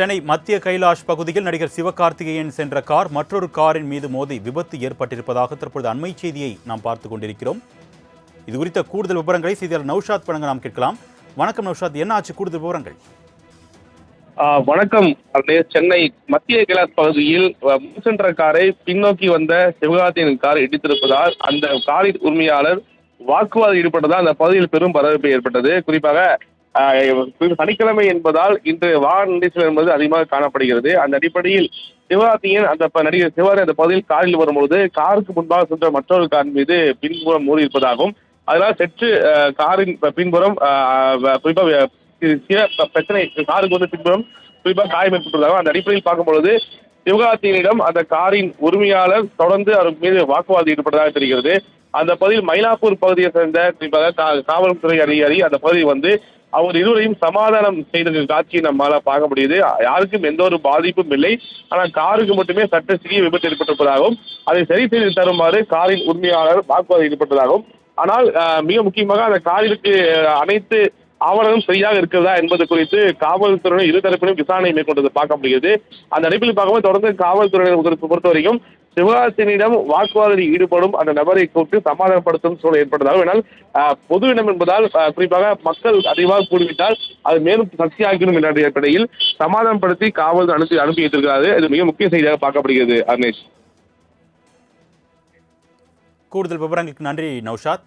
சென்னை மத்திய கைலாஷ் பகுதியில் நடிகர் சிவகார்த்திகேயன் சென்ற கார் மற்றொரு காரின் மீது மோதி விபத்து ஏற்பட்டிருப்பதாக தற்பொழுது அண்மை செய்தியை நாம் பார்த்துக் கொண்டிருக்கிறோம். இது குறித்த கூடுதல் விவரங்களை செய்தியாளர் நௌஷாத் வழங்க நாம் கேட்கலாம். வணக்கம் நௌஷாத், என்ன ஆச்சு, கூடுதல் விவரங்கள்? வணக்கம். சென்னை மத்திய கைலாஷ் பகுதியில் சென்ற காரை பின்னோக்கி வந்த சிவகார்த்திகேயன் கார் இடித்திருப்பதால் அந்த காரின் உரிமையாளர் வாக்குவாதம் ஈடுபட்டதால் அந்த பகுதியில் பெரும் பரபரப்பு ஏற்பட்டது. குறிப்பாக சனிக்கிழமை என்பதால் இன்று வாகன நெரிசல் என்பது அதிகமாக காணப்படுகிறது. அந்த அடிப்படையில் சிவகார்த்திகேயன் நடிகர் சிவகார்த்திகேயன் அந்த பகுதியில் காரில் வரும்பொழுது காருக்கு முன்பாக சென்ற மற்றொரு கார் மீது பின்புறம் மோதி இருப்பதாகவும், அதனால் சற்று காரின் பின்புறம் குறிப்பாக பிரச்சனை காருக்கு வந்து பின்புறம் குறிப்பாக காயம் ஏற்பட்டுள்ளதாகவும் அந்த அடிப்படையில் பார்க்கும்பொழுது சிவகார்த்திகேயனிடம் அந்த காரின் உரிமையாளர் தொடர்ந்து அவர் மீது வாக்குவாதம் ஈடுபட்டதாக தெரிகிறது. அந்த பகுதியில் மயிலாப்பூர் பகுதியை சேர்ந்த குறிப்பாக காவல்துறை அதிகாரி அந்த பகுதியில் வந்து அவர் இருவரையும் சமாதானம் செய்த காட்சியை நம்மால பார்க்க முடியுது. யாருக்கும் எந்த ஒரு பாதிப்பும் இல்லை. ஆனால் காருக்கு மட்டுமே சட்ட சிறிய விபத்து ஏற்பட்டிருப்பதாகவும் அதை சரி செய்து தருமாறு காரின் உரிமையாளர் வாக்குவாதம் ஈடுபட்டதாகவும், ஆனால் மிக முக்கியமாக அந்த காரிற்கு அனைத்து ஆவணங்களும் சரியாக இருக்கிறதா என்பது குறித்து காவல்துறையினர் இருதரப்பிலும் விசாரணை மேற்கொண்டது பார்க்க முடிகிறது. அந்த அடிப்படையில் பார்க்கும்போது தொடர்ந்து காவல்துறையினர் பொறுத்தவரைக்கும் சிவகார்த்திகேயனிடம் வாக்குவாதத்தில் ஈடுபடும் அந்த நபரை கூட்டு சமாதானப்படுத்தும் சூழல் ஏற்பட்டதாகும். ஏனால் பொது இடம் என்பதால் குறிப்பாக மக்கள் அதிகமாக கூடிவிட்டால் அது மேலும் சக்தியாகிடும் என்ற அடிப்படையில் சமாதானப்படுத்தி காவல்துறை அனுப்பி வைத்திருக்கிறது. இது மிக முக்கிய செய்தியாக பார்க்கப்படுகிறது. அர்னேஷ், கூடுதல் விவரங்களுக்கு நன்றி நௌஷாத்.